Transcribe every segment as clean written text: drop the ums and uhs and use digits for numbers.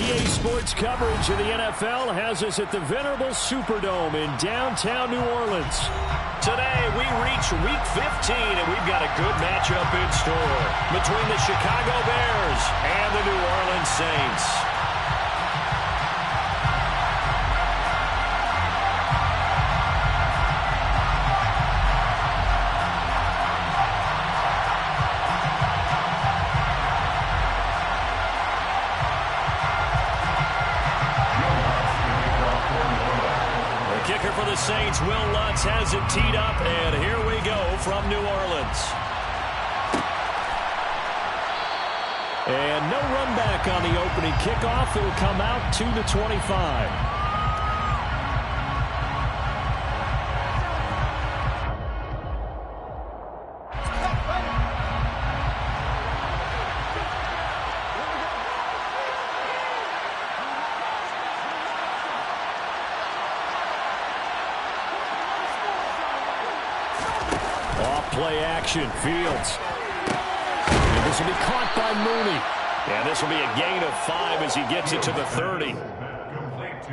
EA Sports coverage of the NFL has us at the venerable Superdome in downtown New Orleans. Today, we reach Week 15, and we've got a good matchup in store between the Chicago Bears and the New Orleans Saints. For the Saints, Will Lutz has it teed up, and here we go from New Orleans. And no run back on the opening kickoff. It'll come out to the 25. Play action, Fields. And this will be caught by Mooney. And this will be a gain of 5 as he gets it to the 30.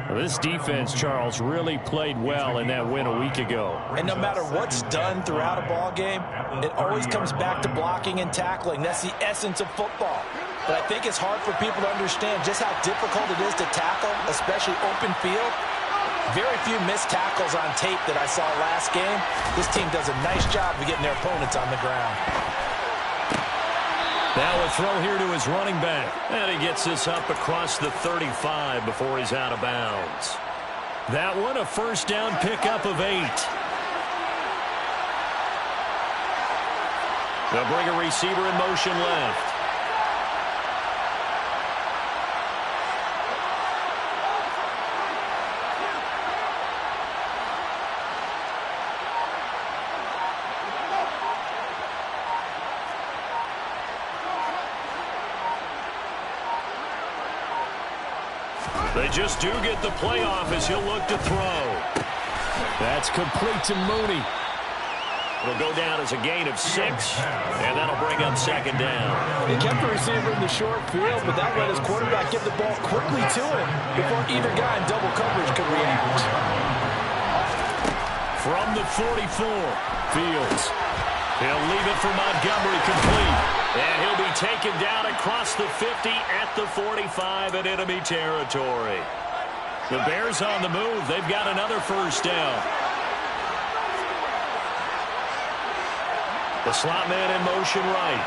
Well, this defense, Charles, really played well in that win a week ago. And no matter what's done throughout a ball game, it always comes back to blocking and tackling. That's the essence of football. But I think it's hard for people to understand just how difficult it is to tackle, especially open field. Very few missed tackles on tape that I saw last game. This team does a nice job of getting their opponents on the ground. Now a throw here to his running back. And he gets this up across the 35 before he's out of bounds. That one a first down pickup of 8. They'll bring a receiver in motion left. They just do get the play off as he'll look to throw. That's complete to Mooney. It'll go down as a gain of 6, and that'll bring up second down. He kept the receiver in the short field, but that let his quarterback get the ball quickly to him before either guy in double coverage could react. From the 44, Fields. He'll leave it for Montgomery complete. And he'll be taken down across the 50 at the 45 in enemy territory. The Bears on the move. They've got another first down. The slot man in motion right.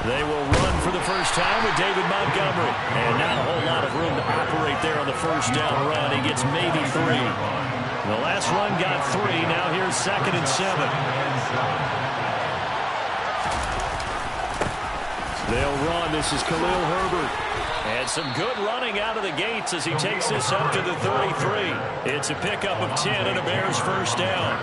They will run for the first time with David Montgomery. And not a whole lot of room to operate there on the first down run. He gets maybe 3. The last run got 3. Now here's 2nd and 7. They'll run. This is Khalil Herbert. And some good running out of the gates as he takes this up to the 33. It's a pickup of 10 and a Bears first down.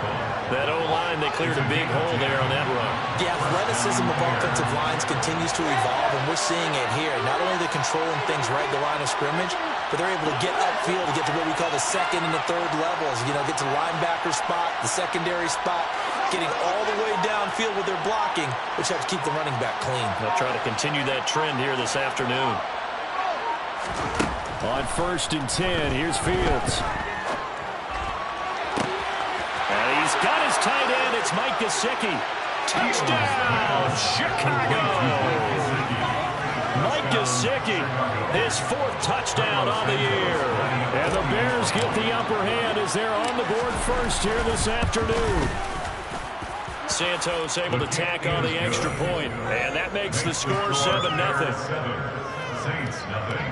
That O-line, they cleared a big hole there on that run. The athleticism of offensive lines continues to evolve, and we're seeing it here. Not only are they controlling things right at the line of scrimmage, but they're able to get upfield to get to what we call the second and the third levels. You know, get to the linebacker spot, the secondary spot, getting all the way downfield with their blocking, which helps keep the running back clean. They'll try to continue that trend here this afternoon. On 1st and 10, here's Fields. And he's got his tight end. It's Mike Gesicki. Touchdown, Chicago! Mike Gesicki, his 4th touchdown on the year. And the Bears get the upper hand as they're on the board first here this afternoon. Santos able to tack on the extra point, and that makes the score 7-0. Saints, nothing.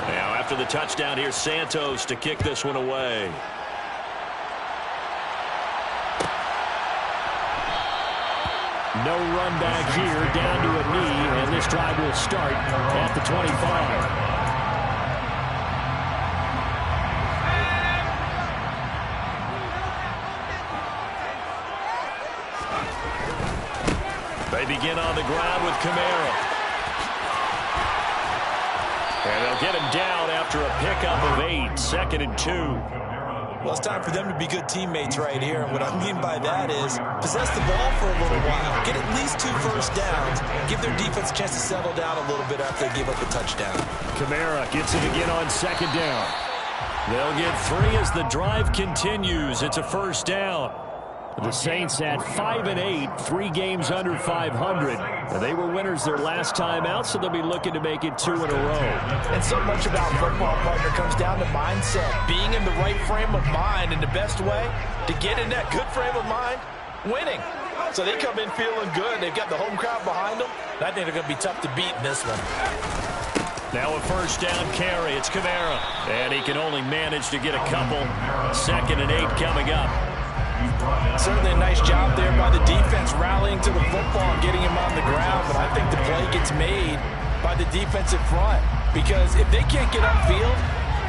Now after the touchdown, here's Santos to kick this one away. No run back here, down to a knee, and this drive will start at the 25. They begin on the ground with Kamara. And they'll get him down after a pickup of 8, 2nd and 2. Well, it's time for them to be good teammates right here. And what I mean by that is possess the ball for a little while. Get at least 2 first downs. Give their defense a chance to settle down a little bit after they give up a touchdown. Kamara gets it again on 2nd down. They'll get 3 as the drive continues. It's a first down. The Saints at 5-8, 3 games under 500. They were winners their last time out, so they'll be looking to make it 2 in a row. And so much about football, partner, comes down to mindset. Being in the right frame of mind, and the best way to get in that good frame of mind, winning. So they come in feeling good. They've got the home crowd behind them. I think they're going to be tough to beat in this one. Now a first down carry. It's Kamara. And he can only manage to get a couple. 2nd and 8 coming up. Certainly a nice job there by the defense rallying to the football and getting him on the ground, but I think the play gets made by the defensive front because if they can't get upfield,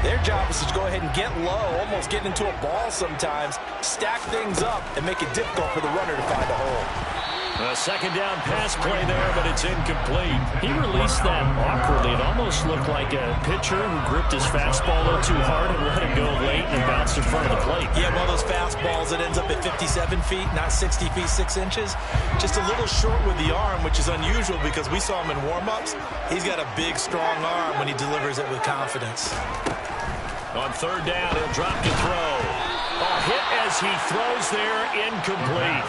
their job is to go ahead and get low, almost get into a ball sometimes, stack things up, and make it difficult for the runner to find a hole. A 2nd down pass play there, but it's incomplete. He released that awkwardly. It almost looked like a pitcher who gripped his fastball a little too hard and let it go late and bounced in front of the plate. Yeah, one of those fastballs that ends up at 57 feet, not 60 feet, 6 inches. Just a little short with the arm, which is unusual because we saw him in warm-ups. He's got a big, strong arm when he delivers it with confidence. On 3rd down, he'll drop to throw. A hit as he throws there, incomplete.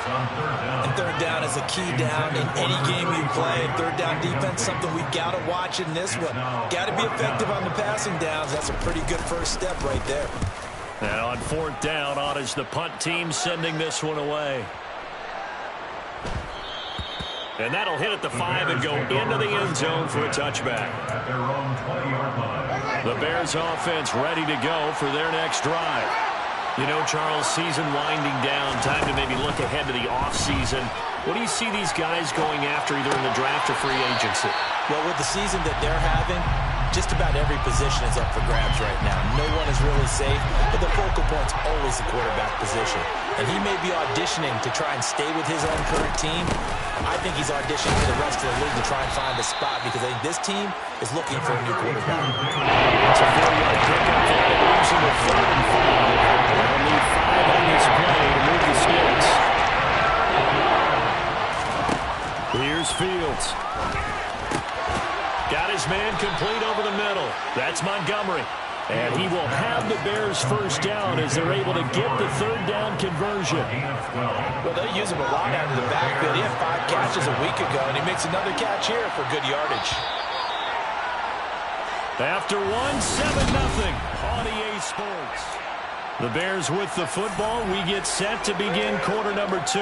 And 3rd down is a key down in any game you play. 3rd down defense, something we've got to watch in this one. Got to be effective on the passing downs. That's a pretty good first step right there. And on 4th down, on is the punt team sending this one away. And that'll hit at the 5 and go into the end zone for a touchback. At their own 20-yard line. The Bears offense ready to go for their next drive. You know, Charles, season winding down, time to maybe look ahead to the offseason. What do you see these guys going after either in the draft or free agency? Well, with the season that they're having, just about every position is up for grabs right now. No one is really safe, but the focal point's always the quarterback position. And he may be auditioning to try and stay with his own current team. I think he's auditioning for the rest of the league to try and find a spot because I think this team is looking for a new quarterback. It's a 4-yard pickup there that moves him to 3rd and 5. They'll need 5 on this play to move the sticks. Here's Fields. Got his man complete over the middle. That's Montgomery. And he will have the Bears first down as they're able to get the 3rd down conversion. Well, they use him a lot out of the backfield. He had 5 catches a week ago, and he makes another catch here for good yardage. After 7-0 on EA Sports. The Bears with the football. We get set to begin quarter number 2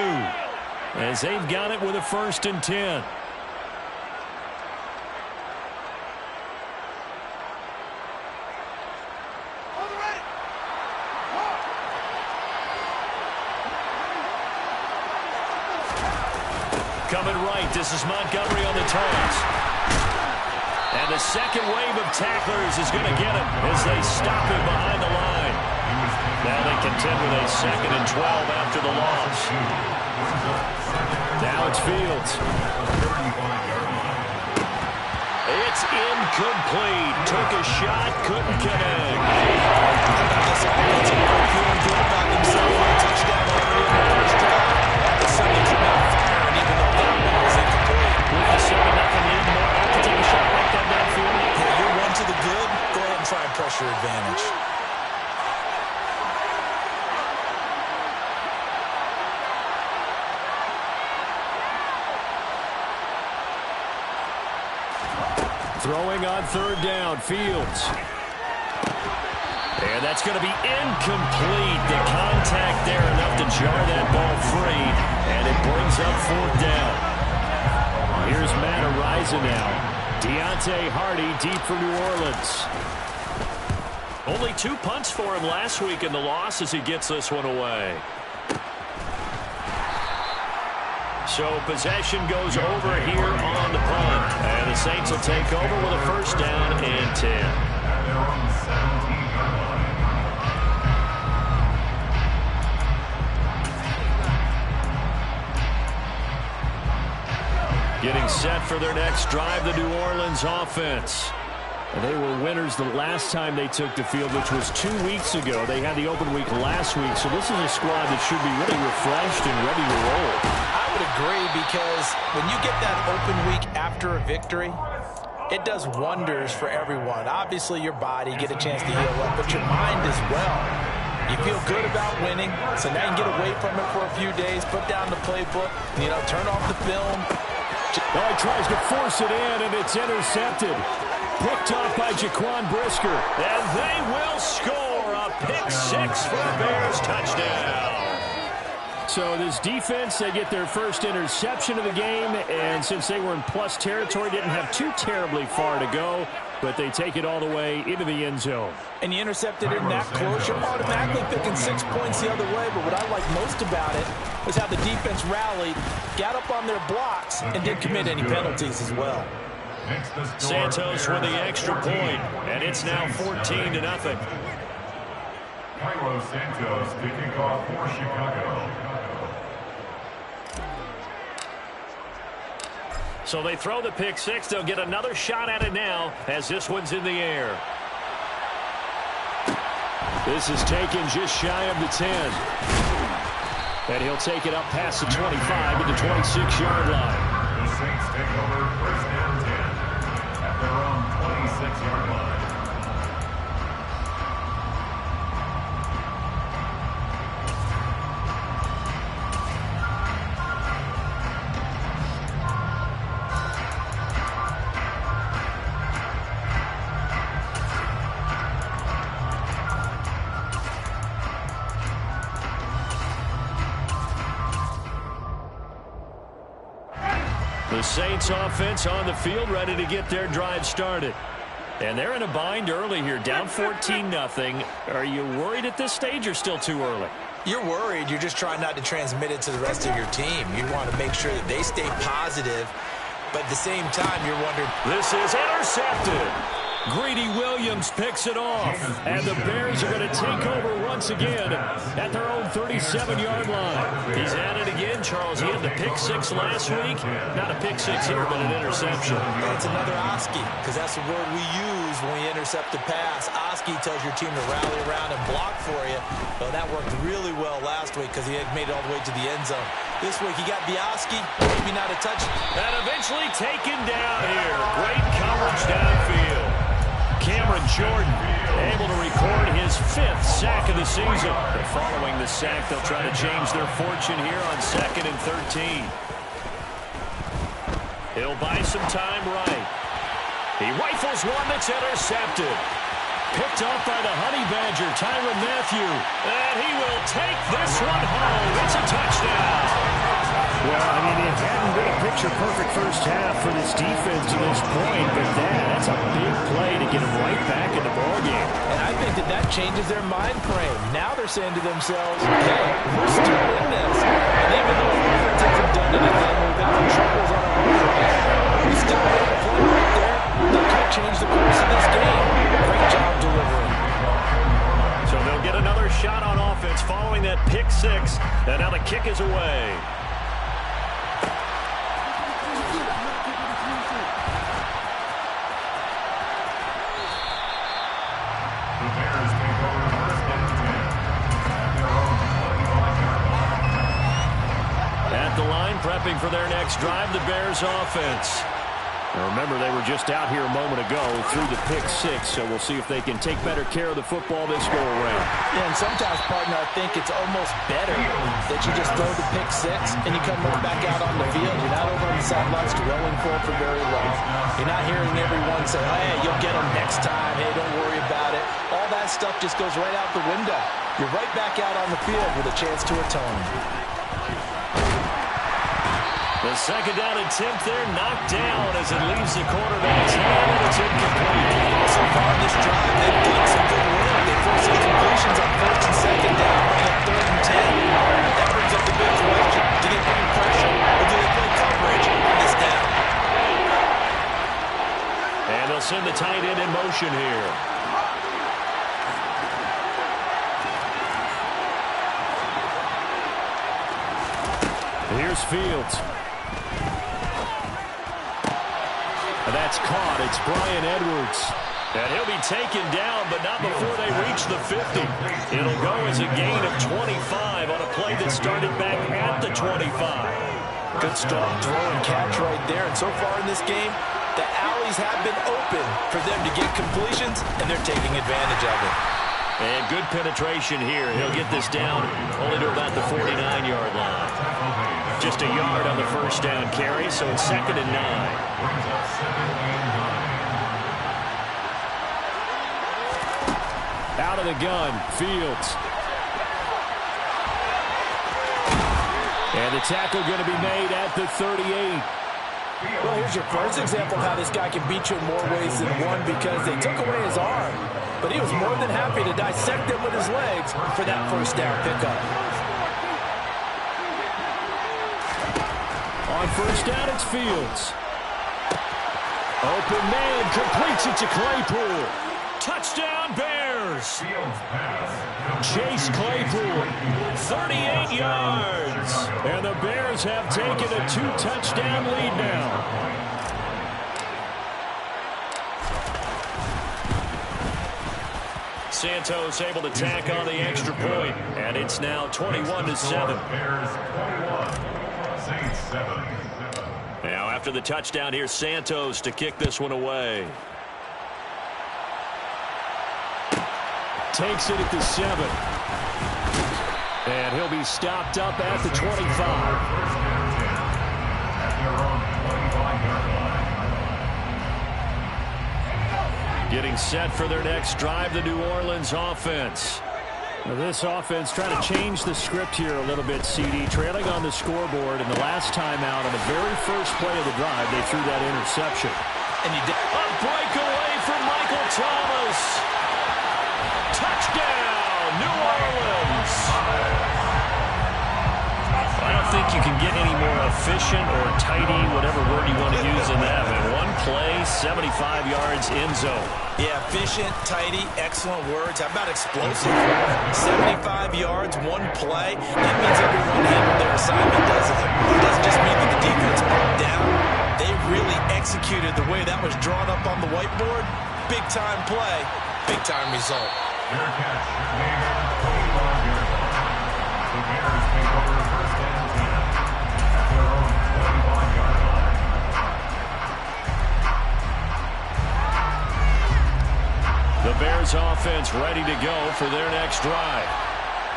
as they've got it with a 1st and 10. Coming right, this is Montgomery on the toss. And the second wave of tacklers is going to get him as they stop him behind the line. Now they contend with a 2nd and 12 after the loss. Now it's Fields. It's incomplete. Took a shot, couldn't connect. This offensive group feeling good about themselves with a touchdown already in the first drive. The Sunday come out firing even though that one was incomplete. With the 7-0 lead, more have to take a shot like that downfield. Yeah, you're one to the good. Go ahead and try and press your advantage. Throwing on 3rd down, Fields. And that's going to be incomplete. The contact there enough to jar that ball free. And it brings up 4th down. Here's Matt Araiza now. Deontay Hardy deep for New Orleans. Only 2 punts for him last week in the loss as he gets this one away. So possession goes over here on the punt. And the Saints will take over with a 1st down and 10. At their own 17-yard line. Getting set for their next drive, the New Orleans offense. They were winners the last time they took the field, which was 2 weeks ago. They had the open week last week, so this is a squad that should be really refreshed and ready to roll. I would agree, because when you get that open week after a victory, it does wonders for everyone. Obviously, your body, get a chance to heal up, but your mind as well. You feel good about winning, so now you can get away from it for a few days, put down the playbook, turn off the film. Oh, he tries to force it in, and it's intercepted. Picked off by Jaquan Brisker. And they will score a pick-6 for a Bears touchdown. So this defense, they get their first interception of the game, and since they were in plus territory, didn't have too terribly far to go, but they take it all the way into the end zone. And you intercepted it in that close, you're automatically picking 6 points the other way, but what I like most about it was how the defense rallied, got up on their blocks, and didn't commit any penalties as well. Santos with the extra point, and it's now 14-0. Cairo Santos to kick off for Chicago. So they throw the pick-6. They'll get another shot at it now as this one's in the air. This is taken just shy of the 10. And he'll take it up past the 25 to the 26-yard line. The Saints take over first and 10 at their own 26-yard line. The Saints offense on the field, ready to get their drive started. And they're in a bind early here, down 14-0. Are you worried at this stage or still too early? You're worried. You're just trying not to transmit it to the rest of your team. You want to make sure that they stay positive, but at the same time, you're wondering. This is intercepted. Greedy Williams picks it off, and the Bears are going to take over once again at their own 37-yard line. He's at it again, Charles. He had the pick-6 last week. Not a pick-6 here, but an interception. It's another Oski, because that's the word we use when we intercept a pass. Oski tells your team to rally around and block for you. Well, that worked really well last week because he had made it all the way to the end zone. This week he got Bioski, maybe not a touchdown. And eventually taken down here. Great coverage downfield. Cameron Jordan able to record his 5th sack of the season. But following the sack, they'll try to change their fortune here on 2nd and 13. He'll buy some time right. He rifles one that's intercepted. Picked off by the Honey Badger, Tyrann Mathieu. And he will take this one home. It's a touchdown. Well, I mean, it hadn't been a picture-perfect first half for this defense to this point, but that's a big play to get them right back in the ballgame. And I think that changes their mind frame. Now they're saying to themselves, hey, we're still in this. And even though the offense hasn't done anything, we've got some troubles on our own, we still have a play right there that could change the course of this game. Great job delivering. So they'll get another shot on offense following that pick-6, and now the kick is away. Prepping for their next drive, the Bears offense. Now remember, they were just out here a moment ago through the pick-6, so we'll see if they can take better care of the football this go-around. Yeah, and sometimes, partner, I think it's almost better that you just throw the pick-6 and you come right back out on the field. You're not over on the sidelines dwelling for very long. You're not hearing everyone say, hey, you'll get them next time. Hey, don't worry about it. All that stuff just goes right out the window. You're right back out on the field with a chance to atone. The second down attempt there knocked down as it leaves the quarterback's hand, and it's incomplete. So far in this drive, they've got some good work. They forced some completions on 1st and 2nd down, and on 3rd and 10. That brings up the big question. Do they bring pressure, or do they play coverage on this down? And they'll send the tight end in motion here. Here's Fields. That's caught. It's Bryan Edwards. And he'll be taken down, but not before they reach the 50. It'll go as a gain of 25 on a play that started back at the 25. Good strong throw and catch right there. And so far in this game, the alleys have been open for them to get completions, and they're taking advantage of it. And good penetration here. He'll get this down only to about the 49-yard line. Just a yard on the first down carry, so it's 2nd and 9. Out of the gun, Fields. And the tackle going to be made at the 38. Well, here's your first example of how this guy can beat you in more ways than one, because they took away his arm, but he was more than happy to dissect them with his legs for that first down pickup. On first down, it's Fields. Open man, completes it to Claypool. Touchdown, Bears. Chase Claypool, 38 yards. And the Bears have taken a 2-touchdown lead now. Santos able to tack on the extra point, and it's now 21-7. Now after the touchdown, here's Santos to kick this one away. Takes it at the 7. And he'll be stopped up at the 25. Getting set for their next drive, the New Orleans offense. Now this offense trying to change the script here a little bit, CD. Trailing on the scoreboard, and the last time out on the very first play of the drive, they threw that interception. And a breakaway from Michael Thomas. Touchdown, New Orleans. I don't think you can get any more efficient or tidy, whatever word you want to use in that. One play, 75 yards in zone. Yeah, efficient, tidy, excellent words. How about explosive? 75 yards, one play. That means everyone handled their assignment, doesn't it? It doesn't just mean that the defense broke down. They really executed the way that was drawn up on the whiteboard. Big-time play, big-time result. Fair catch. Made at the 25-yard line. The Bears take over 1st and 10 at their own 25-yard line. The Bears offense ready to go for their next drive.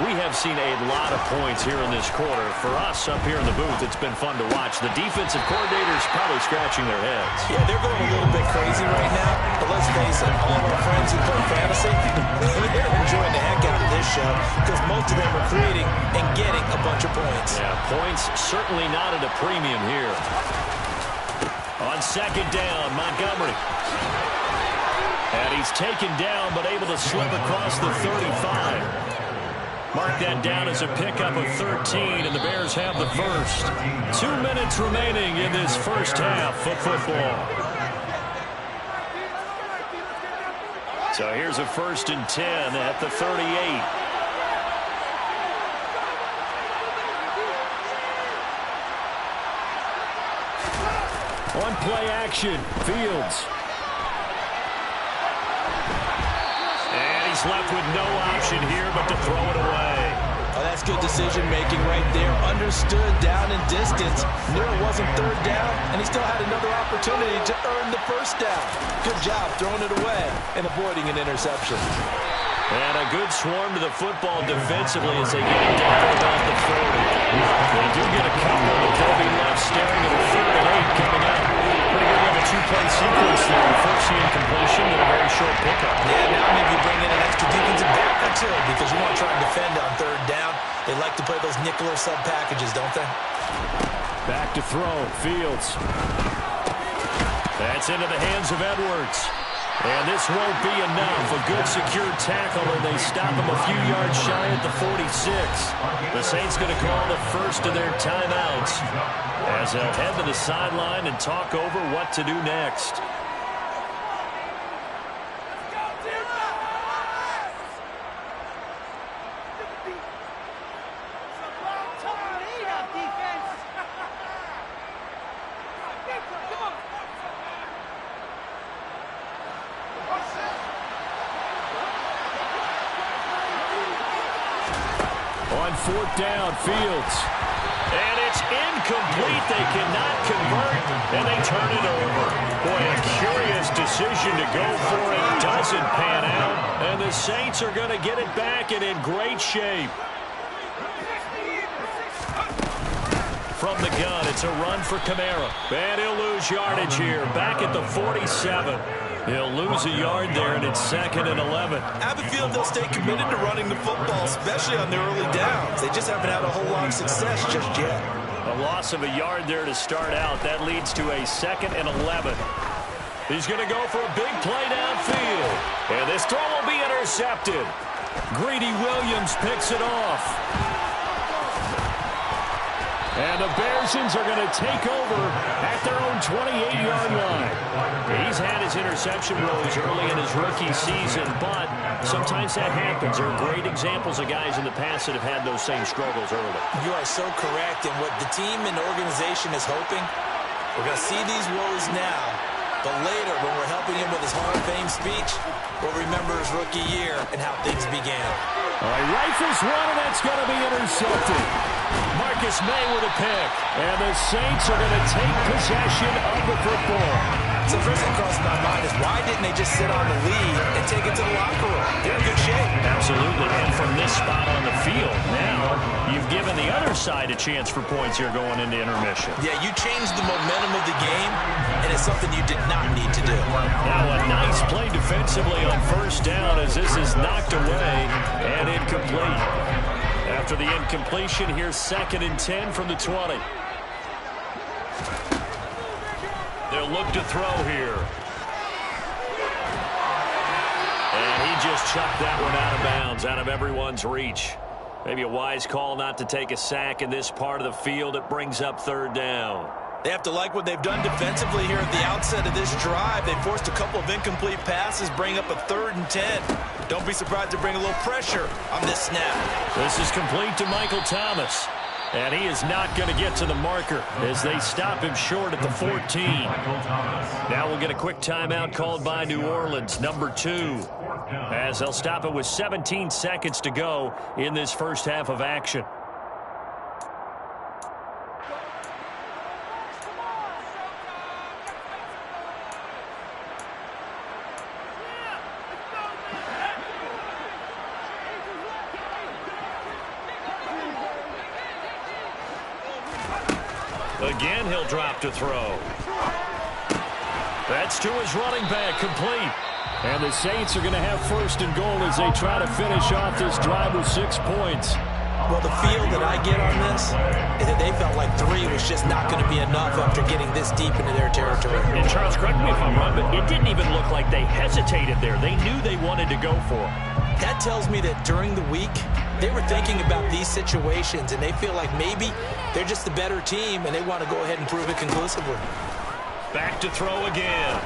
We have seen a lot of points here in this quarter. For us up here in the booth, it's been fun to watch. The defensive coordinators probably scratching their heads. Yeah, they're going a little bit crazy right now. But let's face it, all of our friends who play fantasy, they're enjoying the heck out of this show because most of them are creating and getting a bunch of points. Yeah, points certainly not at a premium here. On 2nd down, Montgomery. And he's taken down but able to slip across the 35. Mark that down as a pickup of 13, and the Bears have the first. 2 minutes remaining in this first half of football. So here's a 1st and 10 at the 38. On play action, Fields. He's left with no option here but to throw it away. Oh, that's good decision-making right there. Understood down and distance. Knew it wasn't 3rd down, and he still had another opportunity to earn the 1st down. Good job throwing it away and avoiding an interception. And a good swarm to the football defensively as they get it down to about the 40. They do get a couple, but they'll be left staring at a 3rd and 8 coming up. Pretty good to have a 2-play sequence there. First the incompletion and a very short pickup. Yeah, now maybe you bring in an extra defensive back or two because you want to try and defend on 3rd down. They like to play those nickel or sub packages, don't they? Back to throw, Fields. That's into the hands of Edwards. And this won't be enough. A good secured tackle, and they stop him a few yards shy at the 46. The Saints going to call the first of their timeouts as they'll head to the sideline and talk over what to do next. On 4th down, Fields. And it's incomplete. They cannot convert, and they turn it over. Boy, a curious decision to go for it. Doesn't pan out, and the Saints are going to get it back and in great shape. From the gun, it's a run for Kamara. And he'll lose yardage here, back at the 47. He'll lose a yard there, and it's 2nd and 11. I have a feeling they'll stay committed to running the football, especially on their early downs. They just haven't had a whole lot of success just yet. A loss of a yard there to start out. That leads to a 2nd and 11. He's going to go for a big play downfield. And this throw will be intercepted. Greedy Williams picks it off. And the Bearsons are going to take over at their own 28-yard line. He's had his interception woes early in his rookie season, but sometimes that happens. There are great examples of guys in the past that have had those same struggles early. You are so correct, and what the team and organization is hoping, we're going to see these woes now, but later when we're helping him with his Hall of Fame speech, we'll remember his rookie year and how things began. All right, rifles one, and that's going to be intercepted. Marcus May with a pick, and the Saints are going to take possession of the football. So first thing crossing my mind is why didn't they just sit on the lead and take it to the locker room? They're in good shape. Absolutely, and from this spot on the field, now you've given the other side a chance for points here going into intermission. Yeah, you changed the momentum of the game, and it's something you did not need to do. Now a nice play defensively on 1st down as this is knocked away and incomplete. After the incompletion, here's 2nd and 10 from the 20. They'll look to throw here. And he just chucked that one out of bounds, out of everyone's reach. Maybe a wise call not to take a sack in this part of the field. It brings up 3rd down. They have to like what they've done defensively here at the outset of this drive. They forced a couple of incomplete passes, bring up a 3rd and 10. Don't be surprised to bring a little pressure on this snap. This is complete to Michael Thomas. And he is not going to get to the marker as they stop him short at the 14. Now we'll get a quick timeout called by New Orleans, number 2. As they'll stop it with 17 seconds to go in this first half of action. Again, he'll drop to throw. That's to his running back, complete. And the Saints are going to have 1st and goal as they try to finish off this drive with 6 points. Well, the feel that I get on this is that they felt like 3 was just not going to be enough after getting this deep into their territory. And Charles, correct me if I'm wrong, but it didn't even look like they hesitated there. They knew they wanted to go for it. That tells me that during the week, they were thinking about these situations, and they feel like maybe they're just the better team, and they want to go ahead and prove it conclusively. Back to throw again.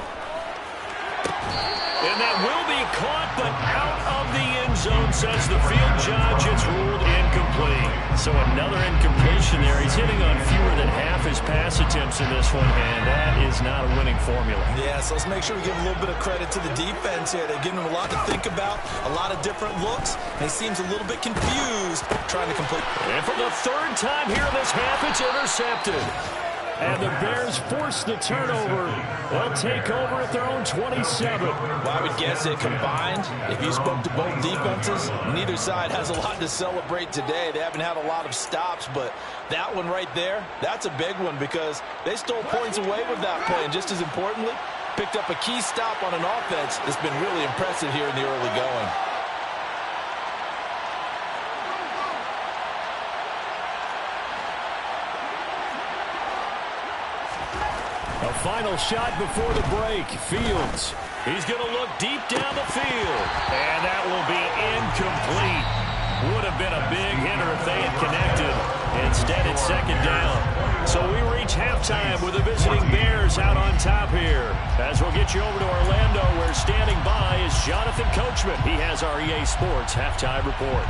And that will be caught, but out of the end zone, says the field judge. It's ruled incomplete. So another incompletion there. He's hitting on fewer than half his pass attempts in this one, and that is not a winning formula. Yeah, so let's make sure we give a little bit of credit to the defense here. They've given him a lot to think about, a lot of different looks, and he seems a little bit confused trying to complete. And for the 3rd time here in this half, it's intercepted. And the Bears force the turnover. They'll take over at their own 27. Well, I would guess that combined, if you spoke to both defenses, neither side has a lot to celebrate today. They haven't had a lot of stops, but that one right there, that's a big one because they stole points away with that play. And just as importantly, picked up a key stop on an offense that's been really impressive here in the early going. A final shot before the break. Fields. He's going to look deep down the field. And that will be incomplete. Would have been a big hitter if they had connected. Instead, it's 2nd down. So we reach halftime with the visiting Bears out on top here. As we'll get you over to Orlando, where standing by is Jonathan Coachman. He has our EA Sports halftime report.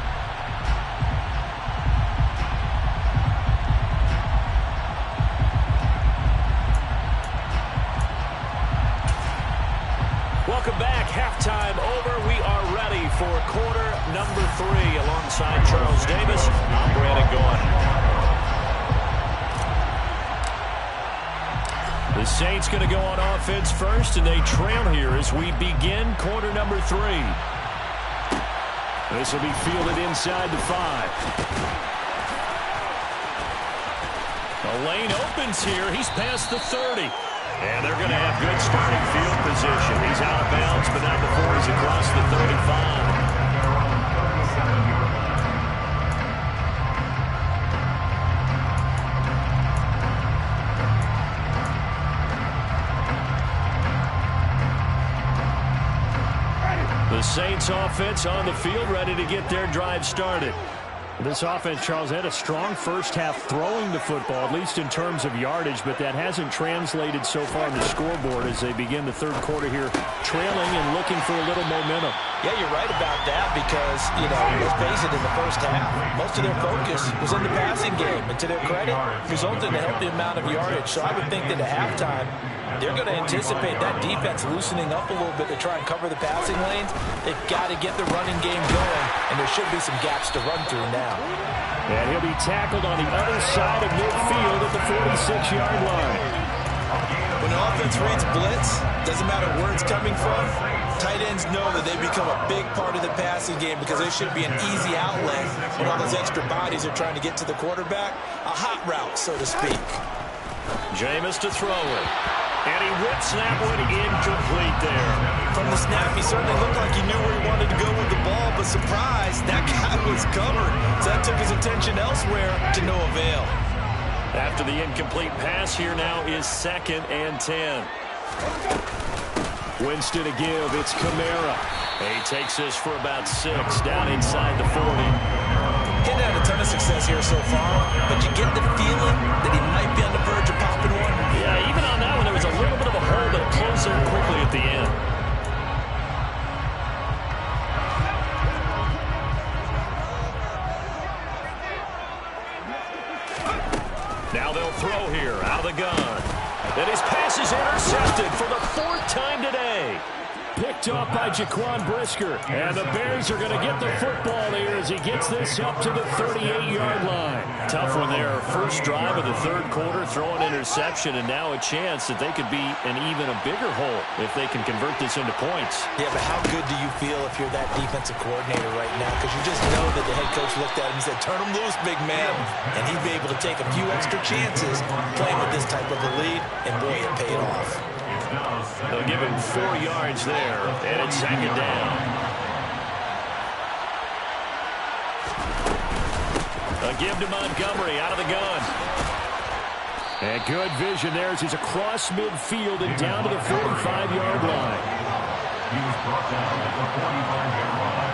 Welcome back. Halftime over. We are ready for quarter number 3 alongside Charles Davis. I'm Brandon Gaudin. The Saints going to go on offense first, and they trail here as we begin quarter number 3. This will be fielded inside the 5. The lane opens here. He's past the 30. And they're going to have good starting field position. He's out of bounds, but not before he's across the 35. The Saints offense on the field, ready to get their drive started. This offense, Charles, had a strong first half throwing the football, at least in terms of yardage, but that hasn't translated so far on the scoreboard as they begin the third quarter here, trailing and looking for a little momentum. Yeah, you're right about that because, let's face it, in the first half, most of their focus was in the passing game. And to their credit, resulted in a healthy amount of yardage. So I would think that at halftime, they're going to anticipate that defense loosening up a little bit to try and cover the passing lanes. They've got to get the running game going, and there should be some gaps to run through now. And he'll be tackled on the other side of midfield at the 46-yard line. When the offense reads blitz, doesn't matter where it's coming from, tight ends know that they become a big part of the passing game because there should be an easy outlet when all those extra bodies are trying to get to the quarterback. A hot route, so to speak. Jameis to throw it. And he whips that one incomplete there. From the snap, he certainly looked like he knew where he wanted to go with the ball, but surprise, that guy was covered. So that took his attention elsewhere to no avail. After the incomplete pass, here now is 2nd and 10. Winston to give. It's Kamara. He takes this for about 6 down inside the 40. Getting had a ton of success here so far, but you get the feeling that he might be on the verge of popping one. Yeah, even on that one, there was a little bit of a hole, but it closed in quickly at the end. Now they'll throw here out of the gun. And his pass is intercepted for the 4th time today. Picked off by Jaquan Brisker. And the Bears are going to get the football here as he gets this up to the 38-yard line. Tough one there. First drive of the third quarter, throwing interception, and now a chance that they could be in even a bigger hole if they can convert this into points. Yeah, but how good do you feel if you're that defensive coordinator right now? Because you just know that the head coach looked at him and said, turn him loose, big man. And he'd be able to take a few extra chances playing with this type of a lead, and boy, it paid off. They'll give him 4 yards there, and it's 2nd down. A give to Montgomery out of the gun. And good vision there as he's across midfield and down to the 45-yard line. He was brought down at the 45-yard line.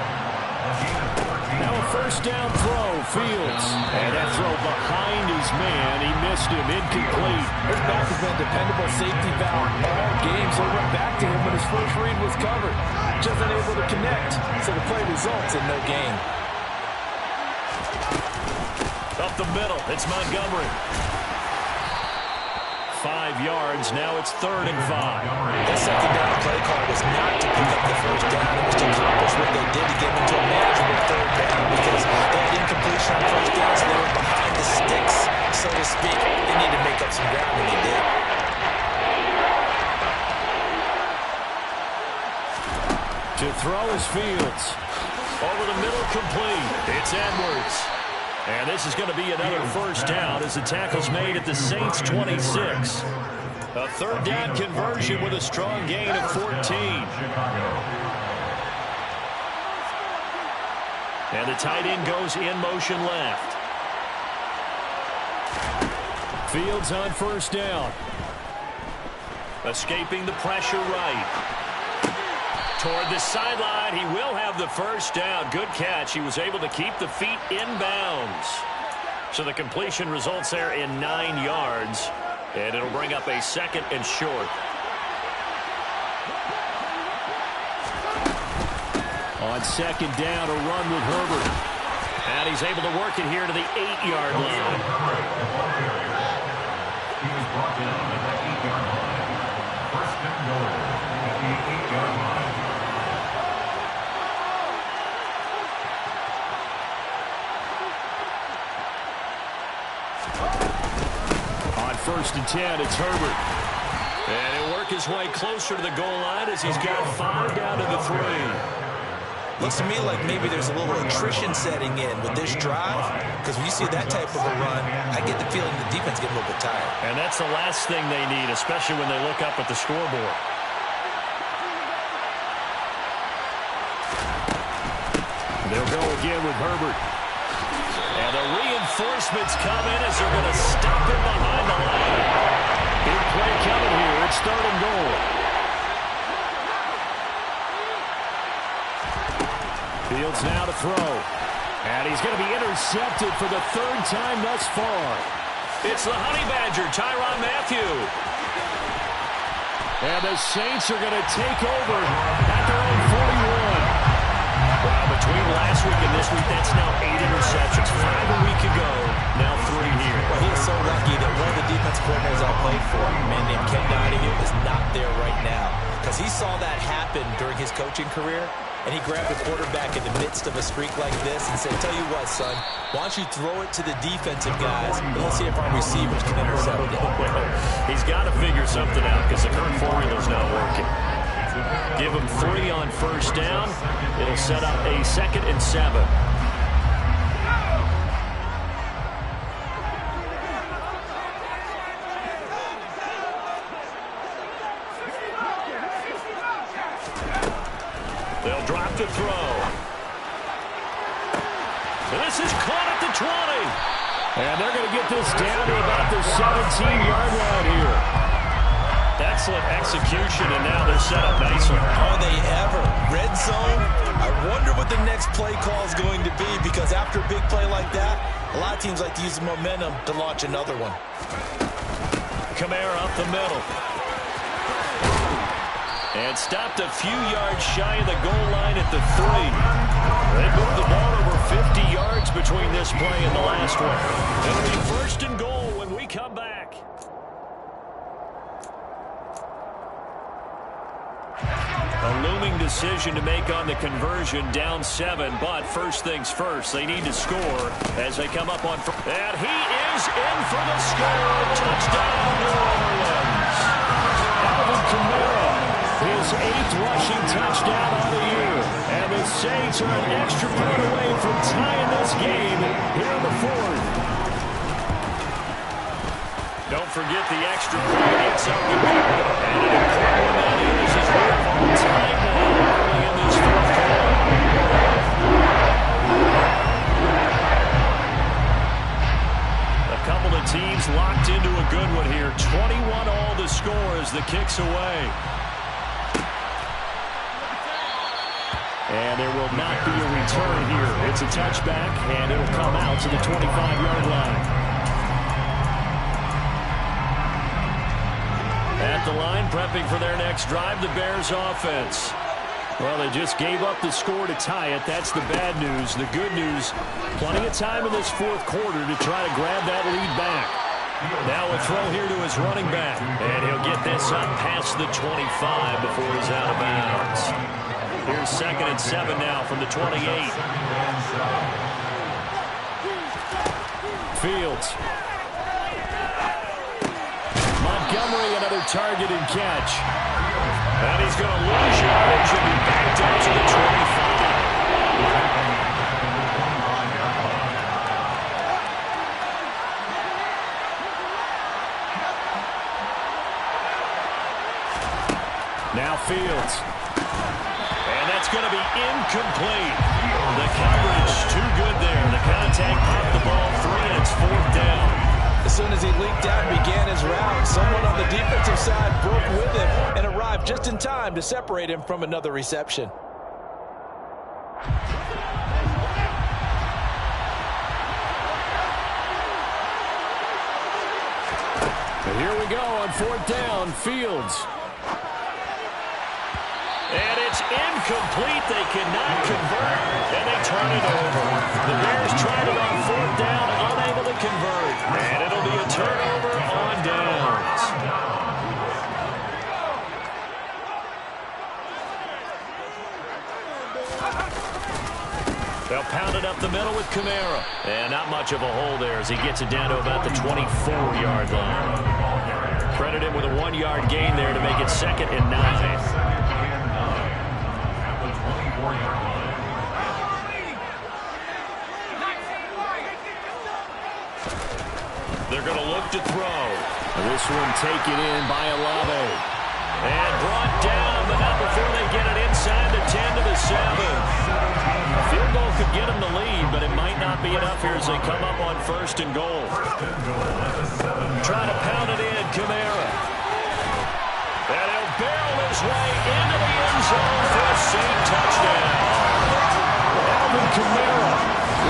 Now a first down throw, Fields. And that throw behind his man. He missed him, incomplete. His back has been a dependable safety valve all game, so he went back to him when his first read was covered. Just unable to connect, so the play results in no gain. Up the middle, it's Montgomery. 5 yards, now it's 3rd and 5. That second down play call was not to pick up the first down. It was to accomplish what they did to get into a manageable 3rd down because they had incompletion on first down, so they were behind the sticks, so to speak. They need to make up some ground, and they did. To throw is Fields. Over the middle, complete. It's Edwards. And this is going to be another first down as the tackle's made at the Saints' 26. A 3rd down conversion with a strong gain of 14. And the tight end goes in motion left. Fields on first down. Escaping the pressure right. Toward the sideline, he will have the first down. Good catch. He was able to keep the feet inbounds. So the completion results there in 9 yards. And it'll bring up a 2nd and short. On 2nd down, a run with Herbert. And he's able to work it here to the 8-yard line. He was brought down at the 8-yard line. First and goal at the 8-yard line. 1st and 10. It's Herbert. And he'll work his way closer to the goal line as he's got 5 down to the 3. Looks to me like maybe there's a little attrition setting in with this drive, because when you see that type of a run, I get the feeling the defense getting a little bit tired. And that's the last thing they need, especially when they look up at the scoreboard. They'll go again with Herbert. And the reinforcements come in as they're going to stop him behind the line. Big play coming here. It's 3rd and goal. Fields now to throw. And he's going to be intercepted for the 3rd time thus far. It's the Honey Badger, Tyrann Mathieu. And the Saints are going to take over at their own 41. Well, between last week and this week, that's now 8 interceptions. 5 a week ago, now 3 here. Well, he is so lucky that one of the defensive coordinators I played for, a man named Ken Donahue, is not there right now, because he saw that happen during his coaching career, and he grabbed the quarterback in the midst of a streak like this and said, tell you what, son, why don't you throw it to the defensive guys, and let's see if our receivers can intercept it. He's got to figure something out because the current formula's not working. Give him 3 on 1st down. It'll set up a 2nd and 7. They'll drop to throw. This is caught at the 20. And they're going to get this down to about the 17-yard line here. Excellent execution, and now they're set up nicely. Are they ever? Red zone? I wonder what the next play call is going to be, because after a big play like that, a lot of teams like to use the momentum to launch another one. Kamara up the middle. And stopped a few yards shy of the goal line at the 3. They moved the ball over 50 yards between this play and the last one. It'll be 1st and goal when we come back. A looming decision to make on the conversion, down 7, but first things first, they need to score as they come up on... And he is in for the score. Touchdown, New Orleans. Alvin Kamara, his 8th rushing touchdown of the year. And the Saints are an extra point away from tying this game here in the 4th. Don't forget the extra point. It's up to him. And an important one that is as we're on time now early in this 4th quarter. A couple of teams locked into a good one here. 21 all the score as the kick's away. And there will not be a return here. It's a touchback, and it'll come out to the 25-yard line. At the line, prepping for their next drive, the Bears offense. Well, they just gave up the score to tie it. That's the bad news. The good news, plenty of time in this 4th quarter to try to grab that lead back. Now a throw here to his running back. And he'll get this up past the 25 before he's out of bounds. Here's 2nd and 7 now from the 28. Fields. Montgomery, another target and catch. And he's going to lose yardage and be backed up to the 25. Now Fields. And that's going to be incomplete. The coverage too good there. The contact popped the ball free, and it's 4th down. As soon as he leaked out and began his route, someone on the defensive side broke with him and arrived just in time to separate him from another reception. And here we go on 4th down, Fields. And it's incomplete. They cannot convert, and they turn it over. The Bears tried it on 4th down, unable to convert. And it'll be a turnover on downs. They'll pound it up the middle with Kamara. And not much of a hole there as he gets it down to about the 24-yard line. Credit him with a 1-yard gain there to make it 2nd and 9. At the 24-yard line. They're going to look to throw. This one taken in by Olave. And brought down, but not before they get it inside the 10 to the 7. A field goal could get them the lead, but it might not be enough here as they come up on 1st and goal. Trying to pound it in, Kamara. And he'll barrel his way into the end zone for a safe touchdown. Alvin Kamara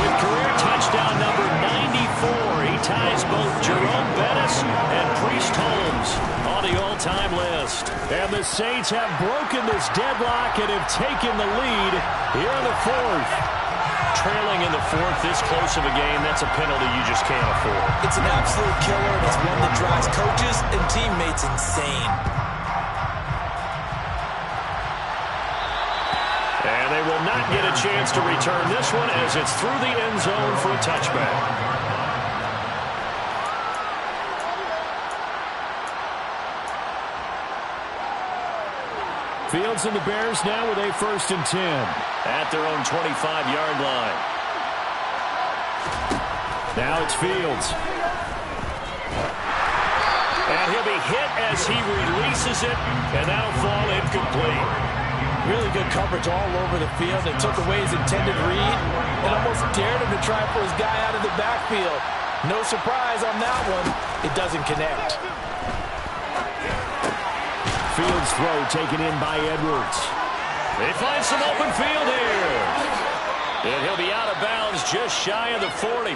with career touchdown number 94. He ties both Jerome Bettis and Priest Holmes on the all-time list. And the Saints have broken this deadlock and have taken the lead here in the 4th. Trailing in the 4th, this close of a game, that's a penalty you just can't afford. It's an absolute killer, and it's one that drives coaches and teammates insane. And they will not get a chance to return this one as it's through the end zone for a touchback. Fields and the Bears now with a 1st and 10. At their own 25-yard line. Now it's Fields. And he'll be hit as he releases it, and that'll fall incomplete. Really good coverage all over the field. It took away his intended read and almost dared him to try for his guy out of the backfield. No surprise on that one. It doesn't connect. Fields throw taken in by Edwards. They find some open field here. And he'll be out of bounds just shy of the 40.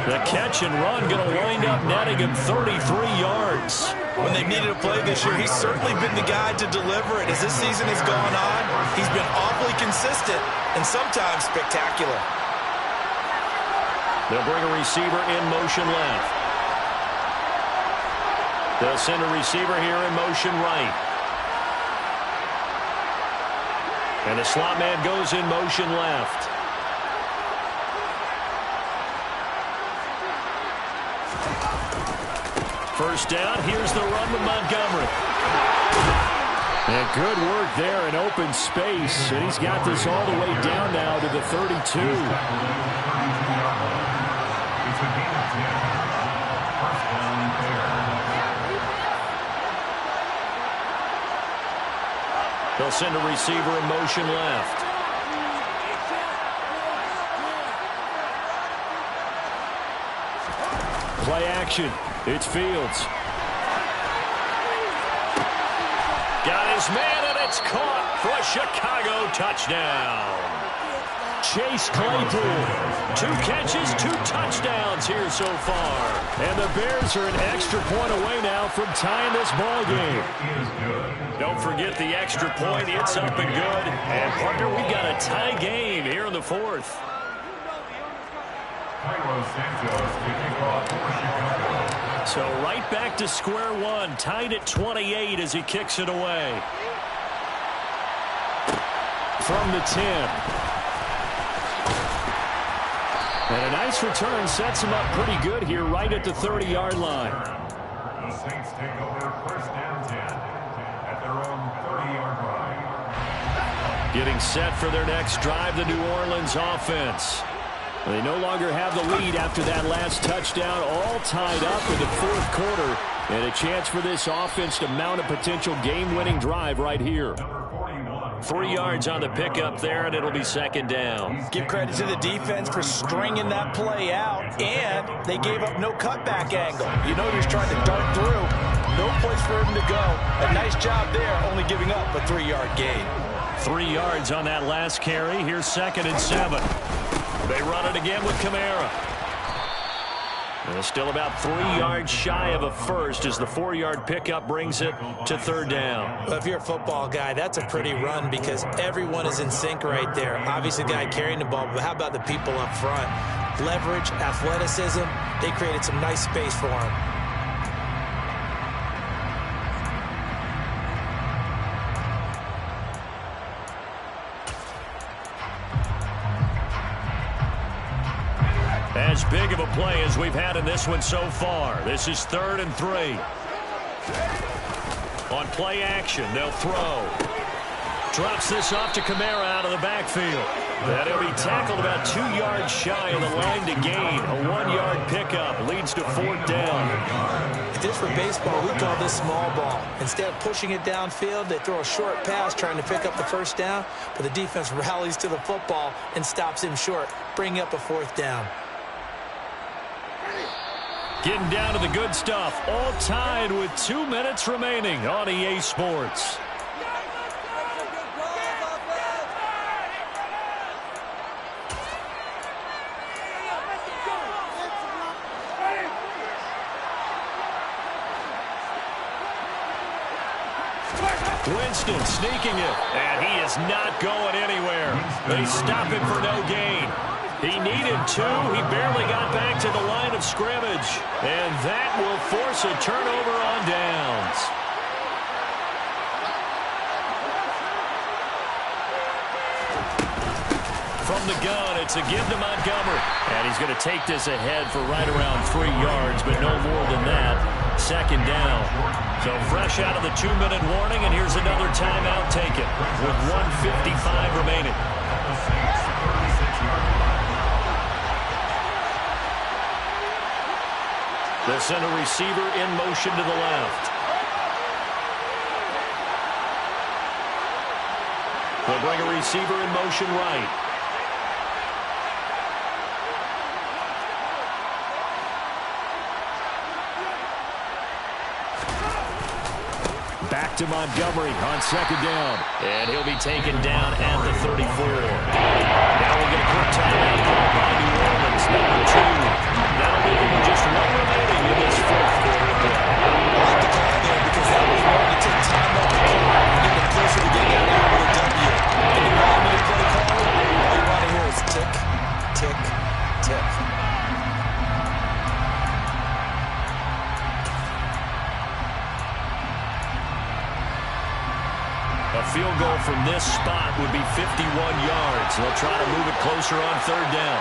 The catch and run going to wind up netting him 33 yards. When they needed a play this year, he's certainly been the guy to deliver it. As this season has gone on, he's been awfully consistent and sometimes spectacular. They'll bring a receiver in motion left. They'll send a receiver here in motion right. And the slot man goes in motion left. First down, here's the run with Montgomery. And good work there in open space. And he's got this all the way down now to the 32. It's a gain of 10. First down there. They'll send a receiver in motion left. Play action. It's Fields. Got his man, and it's caught for a Chicago touchdown. Chase Claypool. 2 catches, 2 touchdowns here so far. And the Bears are an extra point away now from tying this ball game. Don't forget the extra point. It's up and good. And, partner, we've got a tie game here in the 4th. So right back to square one. Tied at 28 as he kicks it away. From the 10. And a nice return sets him up pretty good here right at the 30-yard line. The Saints take over 1st and 10 at their own 30-yard line. Getting set for their next drive, the New Orleans offense. They no longer have the lead after that last touchdown, all tied up in the 4th quarter. And a chance for this offense to mount a potential game-winning drive right here. 3 yards on the pickup there, and it'll be 2nd down. Give credit to the defense for stringing that play out, and they gave up no cutback angle. You know he's trying to dart through. No place for him to go. A nice job there, only giving up a 3-yard gain. 3 yards on that last carry. Here's 2nd and 7. They run it again with Kamara. And it's still about 3 yards shy of a first as the 4-yard pickup brings it to 3rd down. Well, if you're a football guy, that's a pretty run because everyone is in sync right there. Obviously, the guy carrying the ball, but how about the people up front? Leverage, athleticism, they created some nice space for him. as big of a play as we've had in this one so far. This is 3rd and 3. On play action, they'll throw. Drops this off to Kamara out of the backfield. And he'll be tackled about 2 yards shy of the line to gain. A 1-yard pickup leads to 4th down. If this were baseball, we call this small ball. Instead of pushing it downfield, they throw a short pass trying to pick up the 1st down, but the defense rallies to the football and stops him short, bringing up a 4th down. Getting down to the good stuff, all tied with 2 minutes remaining on EA Sports. Winston sneaking it, and he is not going anywhere. They stop him for no gain. He needed 2. He barely got back to the line of scrimmage, and that will force a turnover on downs. From the gun, it's a give to Montgomery. And he's going to take this ahead for right around 3 yards, but no more than that. 2nd down. So fresh out of the 2-minute warning, and here's another timeout taken with 1:55 remaining. They'll send a receiver in motion to the left. They'll bring a receiver in motion right. Back to Montgomery on 2nd down. And he'll be taken down at the 34. Now we'll get a quick timeout called by New Orleans, number 2. That'll leave them with just 1 remaining in this 4th quarter of play. I like the call there because that was one to take time off the clock and get them closer to getting out here with a W. And you want me to play call? All you want to hear is tick, tick, tick. A field goal from this spot would be 51 yards. They'll try to move it closer on 3rd down.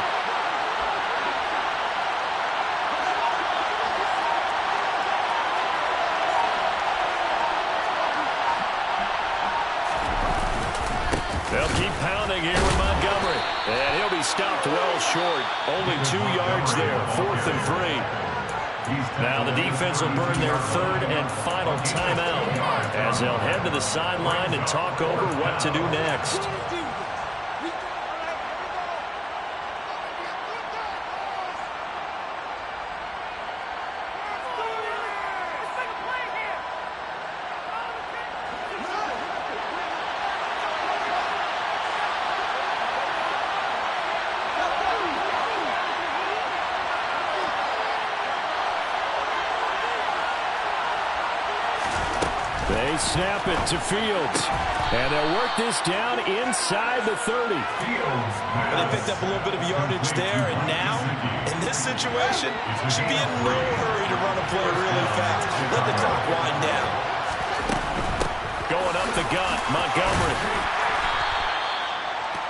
They'll keep pounding here with Montgomery. And he'll be stopped well short. Only 2 yards there. 4th and 3. Now the defense will burn their 3rd and final timeout as they'll head to the sideline and talk over what to do next. They snap it to Fields, and they'll work this down inside the 30. But they picked up a little bit of yardage there, and now, in this situation, should be in no hurry to run a play really fast. Let the clock wind down. Going up the gut, Montgomery.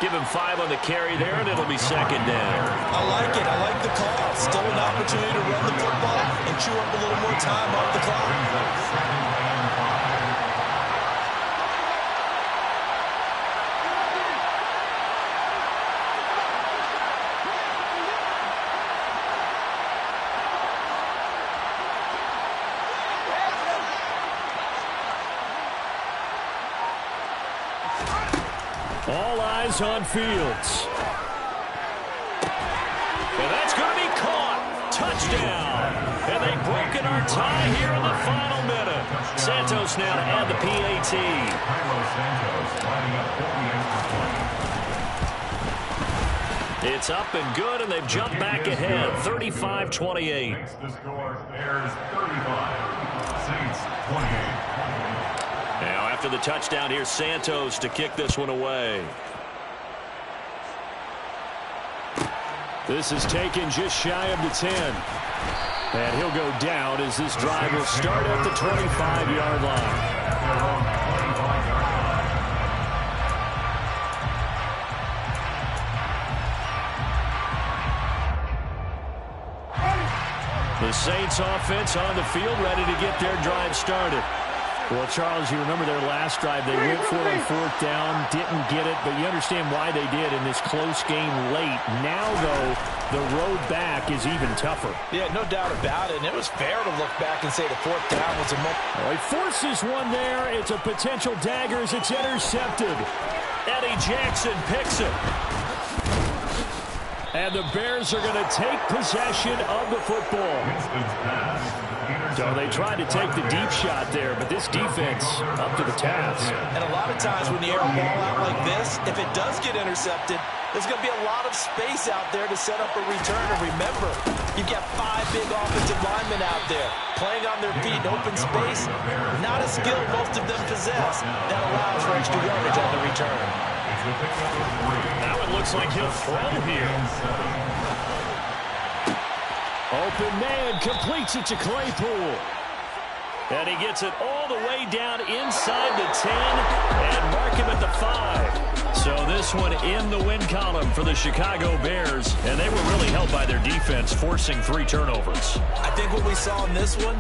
Give him 5 on the carry there, and it'll be 2nd down. I like it. I like the call. Still an opportunity to run the football and chew up a little more time off the clock. All eyes on Fields. And that's going to be caught. Touchdown. And they've broken our tie here in the final minute. Santos now to add the PAT. It's up and good, and they've jumped back ahead. 35-28. The score, Bears 35, Saints 28. Now, after the touchdown, here's Santos to kick this one away. This is taken just shy of the 10. And he'll go down as this drive will start at the 25-yard line. The Saints offense on the field, ready to get their drive started. Well, Charles, you remember their last drive. They went for it on fourth down, didn't get it, but you understand why they did in this close game late. Now, though, the road back is even tougher. Yeah, no doubt about it, and it was fair to look back and say the fourth down was a moment. Well, he forces one there. It's a potential dagger as it's intercepted. Eddie Jackson picks it. And the Bears are going to take possession of the football. So they tried to take the deep shot there, but this defense up to the task. And a lot of times when you air a ball out like this, if it does get intercepted, there's going to be a lot of space out there to set up a return. And remember, you've got 5 big offensive linemen out there playing on their feet in open space. Not a skill most of them possess. That allows for extra yardage on the return. Now it looks like he'll throw here. Open man completes it to Claypool. And he gets it all the way down inside the 10 and mark him at the 5. So this one in the win column for the Chicago Bears. And they were really helped by their defense, forcing 3 turnovers. I think what we saw in this one